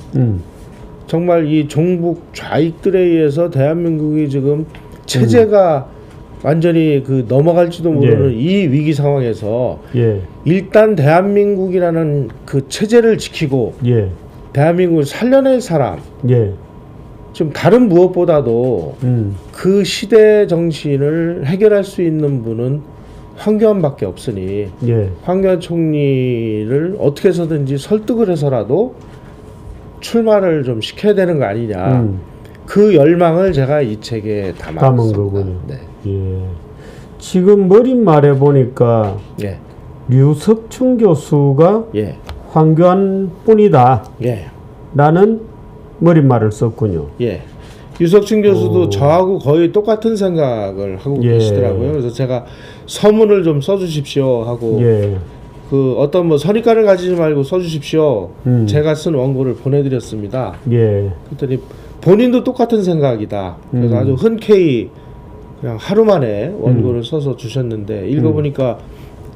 [SPEAKER 2] 정말 이 종북 좌익들에 의해서 대한민국이 지금 체제가 완전히 그 넘어갈지도 모르는
[SPEAKER 1] 예.
[SPEAKER 2] 이 위기 상황에서
[SPEAKER 1] 예.
[SPEAKER 2] 일단 대한민국이라는 그 체제를 지키고
[SPEAKER 1] 예.
[SPEAKER 2] 대한민국을 살려낼 사람,
[SPEAKER 1] 예.
[SPEAKER 2] 좀 다른 무엇보다도 그 시대 정신을 해결할 수 있는 분은 황교안밖에 없으니
[SPEAKER 1] 예.
[SPEAKER 2] 황교안 총리를 어떻게 해서든지 설득을 해서라도 출마를 좀 시켜야 되는 거 아니냐. 그 열망을 제가 이 책에
[SPEAKER 1] 담은
[SPEAKER 2] 담았습니다.
[SPEAKER 1] 거군요.
[SPEAKER 2] 네.
[SPEAKER 1] 예. 지금 머릿말에 보니까
[SPEAKER 2] 예.
[SPEAKER 1] 류석춘 교수가
[SPEAKER 2] 예.
[SPEAKER 1] 황교안 뿐이다
[SPEAKER 2] 예.
[SPEAKER 1] 라는 머릿말을 썼군요.
[SPEAKER 2] 예. 유석춘 교수도 저하고 거의 똑같은 생각을 하고
[SPEAKER 1] 예.
[SPEAKER 2] 계시더라고요. 그래서 제가 서문을 좀 써주십시오 하고
[SPEAKER 1] 예.
[SPEAKER 2] 그 어떤 선입관을 가지지 말고 써주십시오. 제가 쓴 원고를 보내드렸습니다.
[SPEAKER 1] 예.
[SPEAKER 2] 그랬더니 본인도 똑같은 생각이다. 그래서 아주 흔쾌히 그냥 하루 만에 원고를 써서 주셨는데 읽어보니까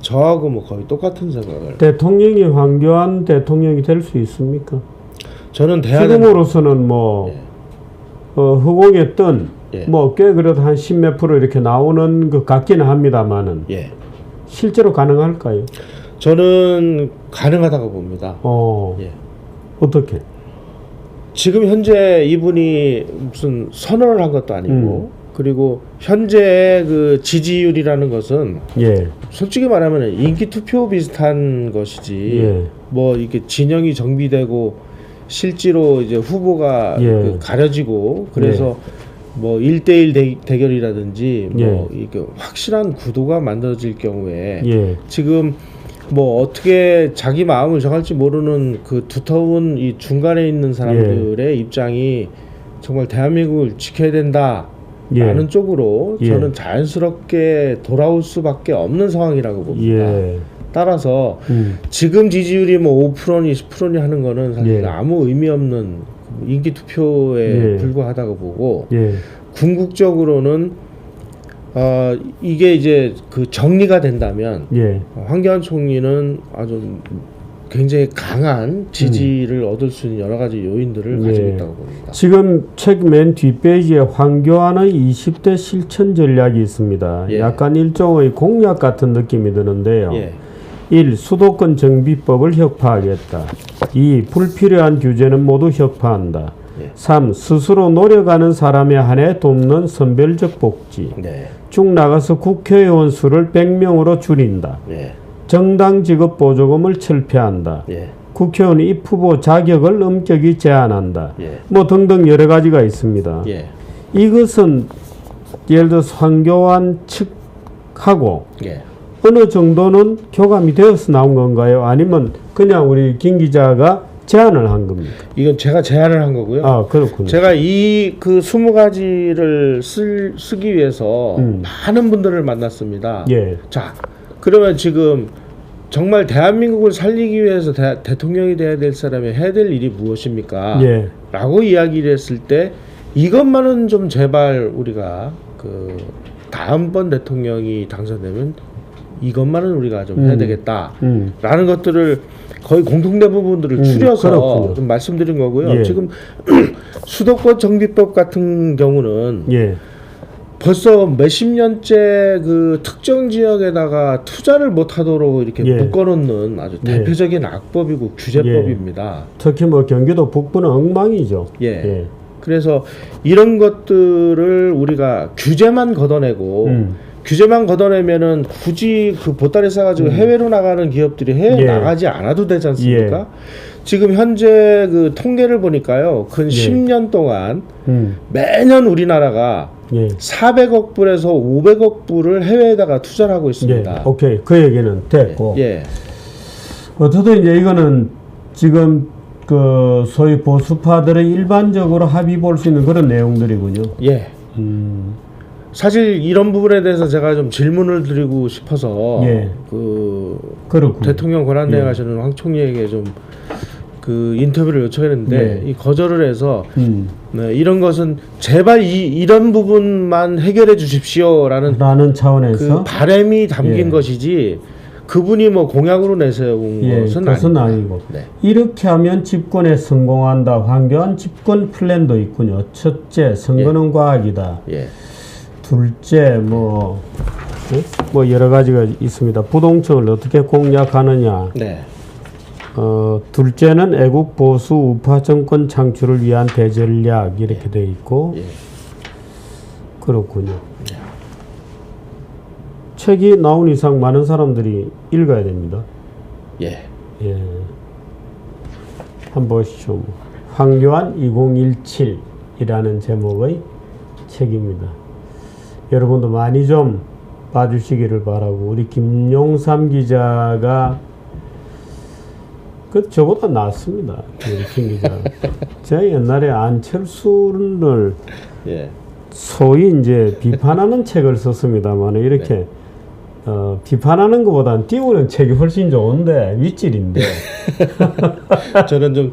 [SPEAKER 2] 저하고 뭐 거의 똑같은 생각을.
[SPEAKER 1] 대통령이 황교안 대통령이 될 수 있습니까?
[SPEAKER 2] 저는
[SPEAKER 1] 지금으로서는 허공에
[SPEAKER 2] 예.
[SPEAKER 1] 꽤 그래도 한 10몇 프로 이렇게 나오는 것 같기는 합니다만은
[SPEAKER 2] 예.
[SPEAKER 1] 실제로 가능할까요?
[SPEAKER 2] 저는 가능하다고 봅니다. 예.
[SPEAKER 1] 어떻게?
[SPEAKER 2] 지금 현재 이분이 무슨 선언을 한 것도 아니고 그리고 현재 그 지지율이라는 것은
[SPEAKER 1] 예.
[SPEAKER 2] 솔직히 말하면 인기 투표 비슷한 것이지
[SPEAKER 1] 예.
[SPEAKER 2] 뭐 이렇게 진영이 정비되고 실제로 이제 후보가
[SPEAKER 1] 예.
[SPEAKER 2] 그 가려지고 그래서 뭐 1대1 대결이라든지 뭐 이게 확실한 구도가 만들어질 경우에 지금 뭐 어떻게 자기 마음을 정할지 모르는 그 두터운 이 중간에 있는 사람들의 입장이 정말 대한민국을 지켜야 된다라는 쪽으로 저는 자연스럽게 돌아올 수밖에 없는 상황이라고 봅니다. 따라서 지금 지지율이 뭐 5%니 10%니 하는 거는 사실 아무 의미 없는 인기 투표에 불과하다고 보고 궁극적으로는 이게 이제 그 정리가 된다면 황교안 총리는 아주 굉장히 강한 지지를 얻을 수 있는 여러 가지 요인들을 가지고 있다고 봅니다.
[SPEAKER 1] 지금 책 맨 뒷페이지에 황교안의 20대 실천 전략이 있습니다. 약간 일종의 공약 같은 느낌이 드는데요. 1. 수도권 정비법을 혁파하겠다. 2. 불필요한 규제는 모두 혁파한다. 3. 스스로 노력하는 사람에 한해 돕는 선별적 복지. 쭉 나가서 국회의원 수를 100명으로 줄인다. 정당 지급 보조금을 철폐한다. 국회의원 입후보 자격을 엄격히 제한한다. 뭐 등등 여러 가지가 있습니다. 이것은 예를 들어서 황교안 측하고 어느 정도는 교감이 되어서 나온 건가요? 아니면 그냥 우리 김 기자가 제안을 한 겁니까?
[SPEAKER 2] 이건 제가 제안을 한 거고요.
[SPEAKER 1] 아, 그렇군요.
[SPEAKER 2] 제가 이 그 20가지를 쓰기 위해서 많은 분들을 만났습니다. 자, 그러면 지금 정말 대한민국을 살리기 위해서 대통령이 돼야 될 사람이 해야 될 일이 무엇입니까? 라고 이야기를 했을 때 이것만은 좀 제발 우리가 그 다음번 대통령이 당선되면 이것만은 우리가 좀 해야 되겠다 라는 것들을 거의 공통된 부분들을 추려서
[SPEAKER 1] 그렇군요.
[SPEAKER 2] 좀 말씀드린 거고요. 지금 수도권 정비법 같은 경우는 벌써 몇십 년째 그 특정 지역에다가 투자를 못하도록 이렇게 묶어놓는 아주 대표적인 악법이고 규제법입니다.
[SPEAKER 1] 특히 뭐 경기도 북부는 엉망이죠.
[SPEAKER 2] 그래서 이런 것들을 우리가 규제만 걷어내고 규제만 걷어내면은 굳이 그 보따리 싸가지고 해외로 나가는 기업들이 해외
[SPEAKER 1] 예.
[SPEAKER 2] 나가지 않아도 되지 않습니까?
[SPEAKER 1] 예.
[SPEAKER 2] 지금 현재 그 통계를 보니까요, 근 10년 동안 매년 우리나라가
[SPEAKER 1] 예.
[SPEAKER 2] 400억 불에서 500억 불을 해외에다가 투자를 하고 있습니다.
[SPEAKER 1] 예. 오케이. 그 얘기는 됐고.
[SPEAKER 2] 예.
[SPEAKER 1] 어쨌든 이제 이거는 지금 그 소위 보수파들의 일반적으로 합의 볼 수 있는 그런 내용들이군요.
[SPEAKER 2] 예. 사실 이런 부분에 대해서 제가 좀 질문을 드리고 싶어서
[SPEAKER 1] 예.
[SPEAKER 2] 그
[SPEAKER 1] 그렇군요.
[SPEAKER 2] 대통령 권한대행
[SPEAKER 1] 예.
[SPEAKER 2] 하시는 황 총리에게 좀 그 인터뷰를 요청했는데
[SPEAKER 1] 네.
[SPEAKER 2] 이 거절을 해서 네, 이런 것은 제발 이런 부분만 해결해 주십시오라는
[SPEAKER 1] 라는 차원에서
[SPEAKER 2] 그 바람이 담긴
[SPEAKER 1] 예.
[SPEAKER 2] 것이지 그분이 뭐 공약으로 내세운
[SPEAKER 1] 예,
[SPEAKER 2] 것은
[SPEAKER 1] 그것은
[SPEAKER 2] 아닙니다.
[SPEAKER 1] 아니고
[SPEAKER 2] 네.
[SPEAKER 1] 이렇게 하면 집권에 성공한다. 황교안 집권 플랜도 있군요. 첫째, 선거는 과학이다.
[SPEAKER 2] 예.
[SPEAKER 1] 둘째, 뭐 여러 가지가 있습니다. 부동층을 어떻게 공략하느냐.
[SPEAKER 2] 네.
[SPEAKER 1] 둘째는 애국 보수 우파 정권 창출을 위한 대전략 이렇게 돼 있고
[SPEAKER 2] 예.
[SPEAKER 1] 그렇군요. 책이 나온 이상 많은 사람들이 읽어야 됩니다.
[SPEAKER 2] 예.
[SPEAKER 1] 예. 한번 보시죠. 황교안 2017이라는 제목의 책입니다. 여러분도 많이 좀 봐주시기를 바라고, 우리 김용삼 기자가 저보다 낫습니다. 우리 김 기자. 제가 옛날에 안철수를
[SPEAKER 2] 예.
[SPEAKER 1] 소위 이제 비판하는 책을 썼습니다만 이렇게 비판하는 것보다는 띄우는 책이 훨씬 좋은데 윗질인데.
[SPEAKER 2] 저는 좀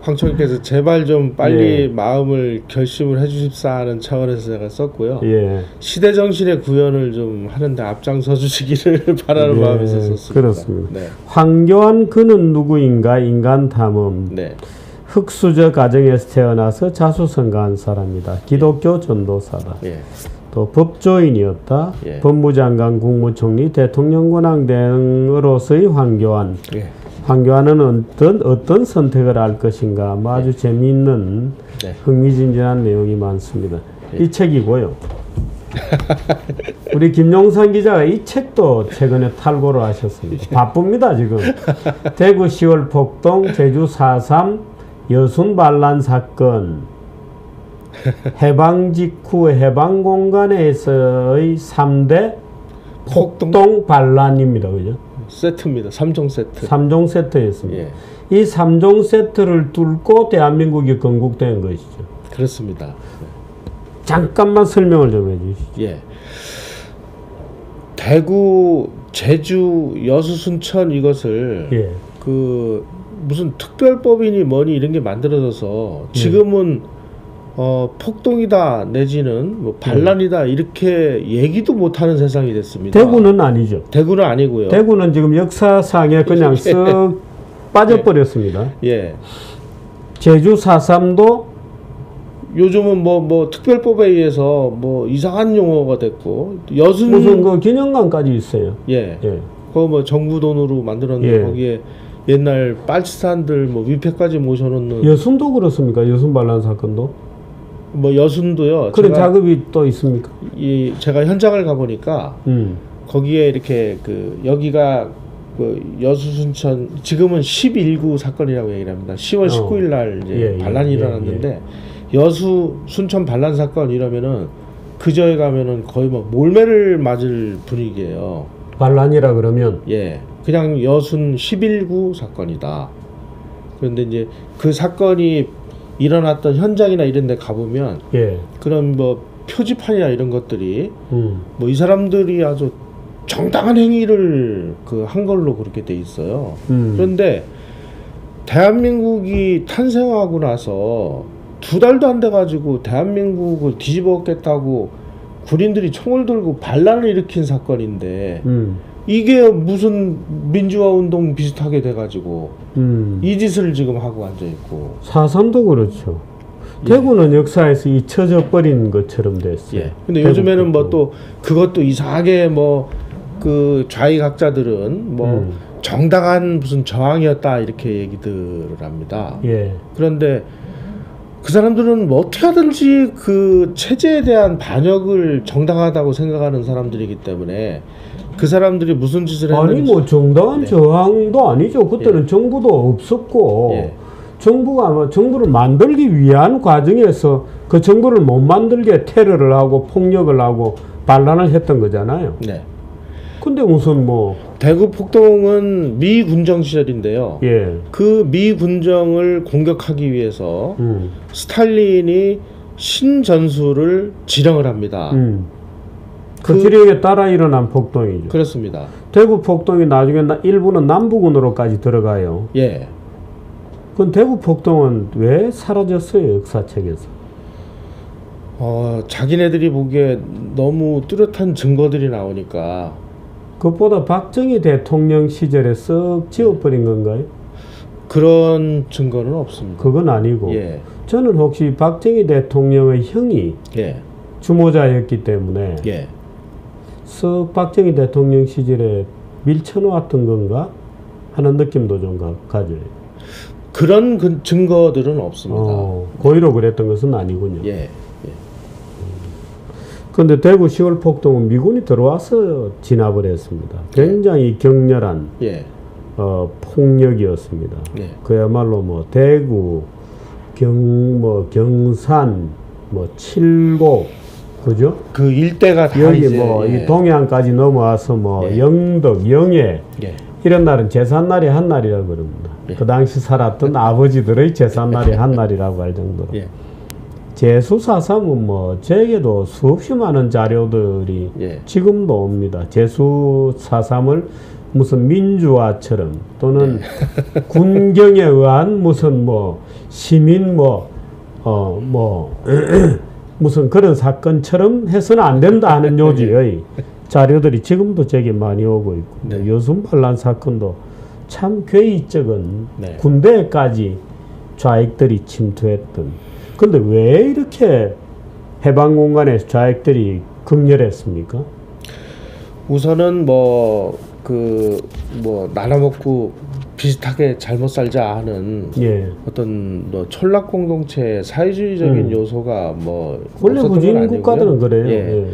[SPEAKER 2] 황총리께서 제발 좀 빨리
[SPEAKER 1] 예.
[SPEAKER 2] 마음을 결심을 해주십사 하는 차원에서 제가 썼고요.
[SPEAKER 1] 예.
[SPEAKER 2] 시대 정신의 구현을 좀 하는데 앞장서 주시기를 바라는
[SPEAKER 1] 예,
[SPEAKER 2] 마음에서 썼습니다.
[SPEAKER 1] 그렇습니다.
[SPEAKER 2] 네.
[SPEAKER 1] 황교안 그는 누구인가 인간 탐험.
[SPEAKER 2] 네.
[SPEAKER 1] 흑수저 가정에서 태어나서 자수성가한 사람이다. 기독교 전도사다.
[SPEAKER 2] 예.
[SPEAKER 1] 또 법조인이었다.
[SPEAKER 2] 예.
[SPEAKER 1] 법무장관, 국무총리, 대통령 권한 대행으로서의 황교안.
[SPEAKER 2] 예.
[SPEAKER 1] 황교안은 어떤 선택을 할 것인가. 아주 재미있는
[SPEAKER 2] 네.
[SPEAKER 1] 흥미진진한 내용이 많습니다.
[SPEAKER 2] 예.
[SPEAKER 1] 이 책이고요. 우리 김용산 기자가 이 책도 최근에 탈고를 하셨습니다. 바쁩니다 지금. 대구 10월 폭동, 제주 4.3 여순 반란 사건, 해방 직후 해방 공간에서의 3대 폭동 반란입니다. 그죠?
[SPEAKER 2] 세트입니다. 3종 세트.
[SPEAKER 1] 3종 세트였습니다.
[SPEAKER 2] 예.
[SPEAKER 1] 이 3종 세트를 뚫고 대한민국이 건국된 것이죠.
[SPEAKER 2] 그렇습니다.
[SPEAKER 1] 잠깐만 설명을 좀 해주시죠.
[SPEAKER 2] 예. 대구, 제주, 여수, 순천 이것을
[SPEAKER 1] 예.
[SPEAKER 2] 그 무슨 특별법이니 뭐니 이런 게 만들어져서 지금은 폭동이다 내지는 뭐 반란이다 이렇게 얘기도 못하는 세상이 됐습니다.
[SPEAKER 1] 대구는 아니죠.
[SPEAKER 2] 대구는 아니고요.
[SPEAKER 1] 대구는 지금 역사상에 그냥 쓱 빠져버렸습니다.
[SPEAKER 2] 예.
[SPEAKER 1] 제주 4.3도
[SPEAKER 2] 요즘은 뭐 특별법에 의해서 뭐 이상한 용어가 됐고 여순
[SPEAKER 1] 무슨 그 기념관까지 있어요.
[SPEAKER 2] 예.
[SPEAKER 1] 예.
[SPEAKER 2] 그거 뭐 정부 돈으로 만들었는데
[SPEAKER 1] 예.
[SPEAKER 2] 거기에 옛날 빨치산들 뭐 위패까지 모셔놓는
[SPEAKER 1] 여순도 그렇습니까? 여순 반란 사건도?
[SPEAKER 2] 뭐 여순도요.
[SPEAKER 1] 그런 작업이 또 있습니까?
[SPEAKER 2] 제가 현장을 가 보니까 거기에 이렇게 그 여기가 그 여수 순천 지금은 11구 사건이라고 얘기를 합니다. 10월 19일 날 이제 반란이 일어났는데 여수 순천 반란 사건 이러면은 그저에 가면은 거의 막 몰매를 맞을 분위기예요.
[SPEAKER 1] 반란이라 그러면
[SPEAKER 2] 예. 그냥 여순 11구 사건이다. 그런데 이제 그 사건이 일어났던 현장이나 이런 데 가보면
[SPEAKER 1] 예.
[SPEAKER 2] 그런 뭐 표지판이나 이런 것들이 뭐 이 사람들이 아주 정당한 행위를 그 한 걸로 그렇게 돼 있어요. 그런데 대한민국이 탄생하고 나서 2달도 안 돼가지고 대한민국을 뒤집어겠다고 군인들이 총을 들고 반란을 일으킨 사건인데 이게 무슨 민주화 운동 비슷하게 돼가지고 이 짓을 지금 하고 앉아 있고
[SPEAKER 1] 4.3도 그렇죠. 대구는 역사에서 잊혀져 버린 것처럼 됐어요.
[SPEAKER 2] 예. 근데 요즘에는 뭐 또 그것도 이상하게 뭐 그 좌익학자들은 뭐 정당한 무슨 저항이었다 이렇게 얘기들을 합니다.
[SPEAKER 1] 예.
[SPEAKER 2] 그런데 그 사람들은 뭐 어떻게 하든지 그 체제에 대한 반역을 정당하다고 생각하는 사람들이기 때문에 그 사람들이 무슨 짓을 했는지
[SPEAKER 1] 아니 뭐 정당한 저항도 아니죠. 그때는 정부도 없었고 정부가 아마 정부를 만들기 위한 과정에서 그 정부를 못 만들게 테러를 하고 폭력을 하고 반란을 했던 거잖아요.
[SPEAKER 2] 네.
[SPEAKER 1] 근데 무슨 뭐
[SPEAKER 2] 대구 폭동은 미 군정 시절인데요.
[SPEAKER 1] 예.
[SPEAKER 2] 그 미 군정을 공격하기 위해서 스탈린이 신전술을 지령을 합니다.
[SPEAKER 1] 그 지령에 따라 일어난 폭동이죠.
[SPEAKER 2] 그렇습니다.
[SPEAKER 1] 대구 폭동이 나중에 일부는 남부군으로까지 들어가요.
[SPEAKER 2] 예.
[SPEAKER 1] 그럼 대구 폭동은 왜 사라졌어요, 역사책에서?
[SPEAKER 2] 자기네들이 보기에 너무 뚜렷한 증거들이 나오니까.
[SPEAKER 1] 그것보다 박정희 대통령 시절에 썩 지워버린 건가요?
[SPEAKER 2] 그런 증거는 없습니다.
[SPEAKER 1] 그건 아니고.
[SPEAKER 2] 예.
[SPEAKER 1] 저는 혹시 박정희 대통령의 형이
[SPEAKER 2] 예.
[SPEAKER 1] 주모자였기 때문에
[SPEAKER 2] 예.
[SPEAKER 1] 썩 박정희 대통령 시절에 밀쳐놓았던 건가 하는 느낌도 좀 가져요.
[SPEAKER 2] 그런 증거들은 없습니다.
[SPEAKER 1] 고의로 그랬던 것은 아니군요.
[SPEAKER 2] 예.
[SPEAKER 1] 그런데 대구 10월 폭동은 미군이 들어와서 진압을 했습니다. 굉장히 격렬한 폭력이었습니다.
[SPEAKER 2] 예.
[SPEAKER 1] 그야말로 뭐 대구, 경산, 뭐 칠곡, 그죠?
[SPEAKER 2] 그 일대가 다
[SPEAKER 1] 여기
[SPEAKER 2] 이제
[SPEAKER 1] 뭐 이 동해안까지 넘어와서 뭐 영덕, 영해 이런 날은 제삿날이 한 날이라고 그럽니다. 그 당시 살았던 아버지들의 제삿날이 한 날이라고 할 정도로. 제수사삼은 뭐 제게도 수없이 많은 자료들이 지금도 옵니다. 제수사삼을 무슨 민주화처럼 또는 군경에 의한 무슨 뭐 시민 무슨 그런 사건처럼 해서는 안 된다 하는 요지의 자료들이 지금도 제게 많이 오고 있고 여순 반란 사건도 참 괴이적은 군대까지 좌익들이 침투했던. 근데 왜 이렇게 해방 공간에 좌익들이 극렬했습니까?
[SPEAKER 2] 우선은 나눠먹고 비슷하게 잘못 살자 하는 어떤 촌락 공동체 사회주의적인 요소가
[SPEAKER 1] 원래 후진 국가들은 그래요.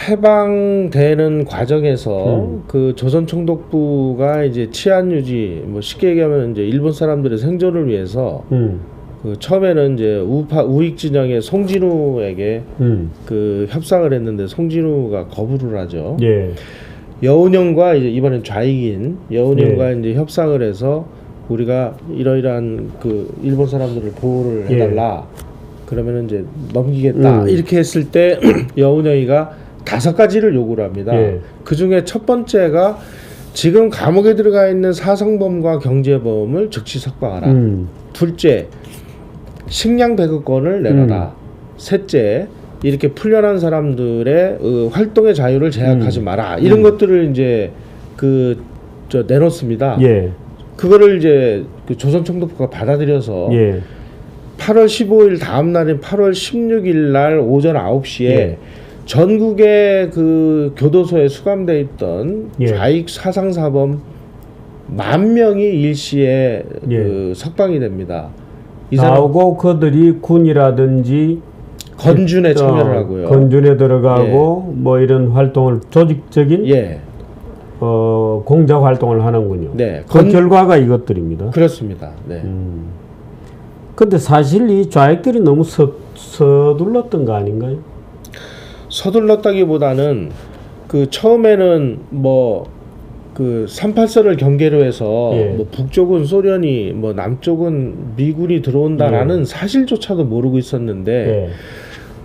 [SPEAKER 2] 해방되는 과정에서 그 조선총독부가 이제 치안 유지, 쉽게 얘기하면 이제 일본 사람들의 생존을 위해서 그 처음에는 이제 우익 진영의 송진우에게 그 협상을 했는데 송진우가 거부를 하죠. 여운형과 이제 이번엔 좌익인 여운형과 이제 협상을 해서 우리가 이러이러한 그 일본 사람들을 보호를 해달라. 그러면은 이제 넘기겠다. 이렇게 했을 때 여운형이가 5가지를 요구를 합니다. 그 중에 첫 번째가 지금 감옥에 들어가 있는 사성범과 경제범을 즉시 석방하라. 둘째, 식량 배급권을 내놔라. 셋째, 이렇게 풀려난 사람들의 활동의 자유를 제약하지 마라. 이런 것들을 이제 내놓습니다. 그거를 이제 그 조선총독부가 받아들여서 8월 15일 다음 날인 8월 16일 날 오전 9시에 전국의 그 교도소에 수감돼 있던 좌익 사상사범 10,000명이 일시에 그 석방이 됩니다.
[SPEAKER 1] 나오고 그들이 군이라든지
[SPEAKER 2] 건준에 참여를 하고요.
[SPEAKER 1] 건준에 들어가고 뭐 이런 활동을 조직적인 공작 활동을 하는군요. 그 결과가 이것들입니다.
[SPEAKER 2] 그렇습니다.
[SPEAKER 1] 근데 사실 이 좌익들이 너무 서둘렀던 거 아닌가요?
[SPEAKER 2] 서둘렀다기보다는 그 처음에는 그 38선을 경계로 해서 북쪽은 소련이 남쪽은 미군이 들어온다라는 사실조차도 모르고 있었는데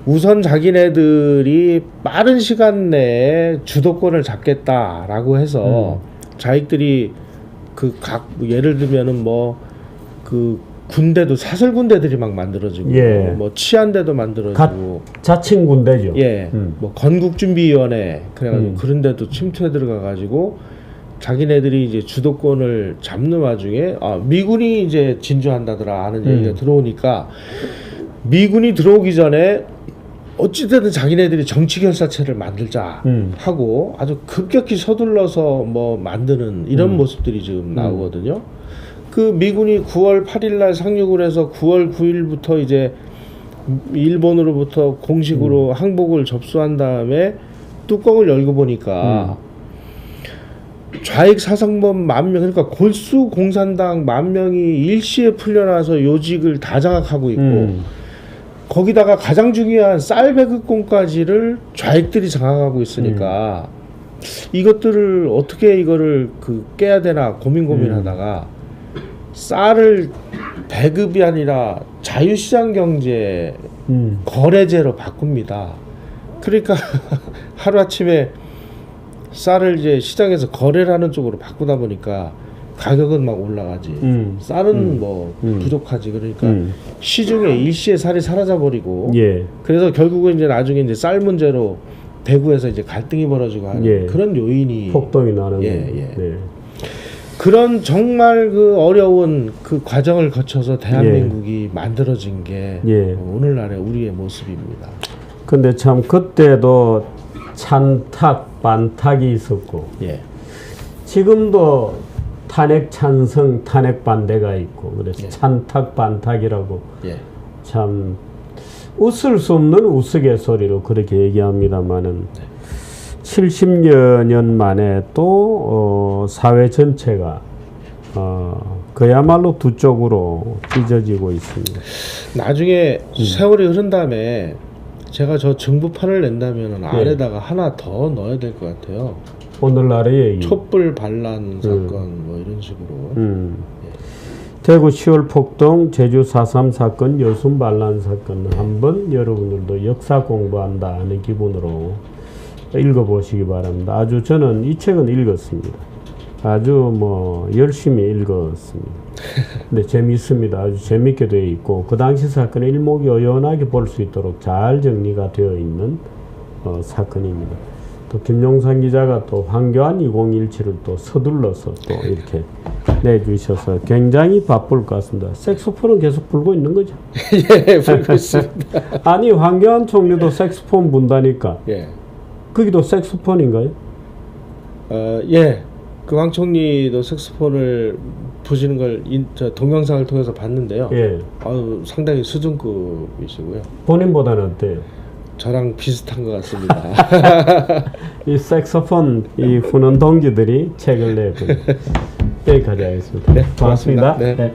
[SPEAKER 2] 우선 자기네들이 빠른 시간 내에 주도권을 잡겠다라고 해서 좌익들이 그 예를 들면은 그 군대도 사설 군대들이 막 만들어지고 치안대도 만들어지고
[SPEAKER 1] 자칭 군대죠.
[SPEAKER 2] 건국준비위원회 그래가지고 그런 데도 침투해 들어가 가지고 자기네들이 이제 주도권을 잡는 와중에 미군이 이제 진주한다더라 하는 얘기가 들어오니까 미군이 들어오기 전에 어찌됐든 자기네들이 정치결사체를 만들자 하고 아주 급격히 서둘러서 만드는 이런 모습들이 지금 나오거든요. 그 미군이 9월 8일 날 상륙을 해서 9월 9일부터 이제 일본으로부터 공식으로 항복을 접수한 다음에 뚜껑을 열고 보니까 좌익 사상범 10,000명, 그러니까 골수 공산당 10,000명이 일시에 풀려나서 요직을 다 장악하고 있고 거기다가 가장 중요한 쌀 배급권까지를 좌익들이 장악하고 있으니까 이것들을 어떻게 이거를 깨야 되나 고민하다가 쌀을 배급이 아니라 자유시장 경제 거래제로 바꿉니다. 그러니까 하루아침에 쌀을 이제 시장에서 거래를 하는 쪽으로 바꾸다 보니까 가격은 막 올라가지. 쌀은 뭐 부족하지. 그러니까 시중에 일시에 쌀이 사라져 버리고.
[SPEAKER 1] 예.
[SPEAKER 2] 그래서 결국은 이제 나중에 이제 쌀 문제로 대구에서 이제 갈등이 벌어지고 하는
[SPEAKER 1] 예.
[SPEAKER 2] 그런 요인이
[SPEAKER 1] 폭동이 나는.
[SPEAKER 2] 예.
[SPEAKER 1] 네.
[SPEAKER 2] 그런 정말 그 어려운 그 과정을 거쳐서 대한민국이 만들어진 게 오늘날의 우리의 모습입니다.
[SPEAKER 1] 근데 참 그때도 찬탁 반탁이 있었고 지금도 탄핵 찬성 탄핵 반대가 있고 그래서 찬탁 반탁이라고 참 웃을 수 없는 우스갯소리로 그렇게 얘기합니다마는 70여 년 만에 또 사회 전체가 그야말로 두 쪽으로 찢어지고 있습니다.
[SPEAKER 2] 나중에 세월이 흐른 다음에 제가 저 정부판을 낸다면 안에다가 하나 더 넣어야 될 것 같아요.
[SPEAKER 1] 오늘날의 얘기.
[SPEAKER 2] 촛불 반란 사건 뭐 이런 식으로.
[SPEAKER 1] 대구 10월 폭동, 제주 4.3 사건, 여순 반란 사건 한번 여러분들도 역사 공부한다 하는 기분으로 읽어보시기 바랍니다. 아주 저는 이 책은 읽었습니다. 아주 뭐 열심히 읽었습니다. 근데 재미있습니다. 아주 재밌게 되어 있고 그 당시 사건의 일목요연하게 볼 수 있도록 잘 정리가 되어 있는 사건입니다. 또 김용산 기자가 또 황교안 2017을 또 서둘러서 또 이렇게 내주셔서 굉장히 바쁠 것 같습니다. 색소폰은 계속 불고 있는 거죠?
[SPEAKER 2] 예, 불고 있습니다.
[SPEAKER 1] 아니 황교안 총리도 색소폰 분다니까. 거기도 색소폰인가요?
[SPEAKER 2] 예. 그 황 총리도 색소폰을 부시는 걸 동영상을 통해서 봤는데요. 상당히 수준급이시고요.
[SPEAKER 1] 본인보다는 어때요?
[SPEAKER 2] 저랑 비슷한 것 같습니다.
[SPEAKER 1] 이 색소폰 이 후는 동기들이 책을 내고 여기까지 하겠습니다.
[SPEAKER 2] 네,
[SPEAKER 1] 고맙습니다.
[SPEAKER 2] 네.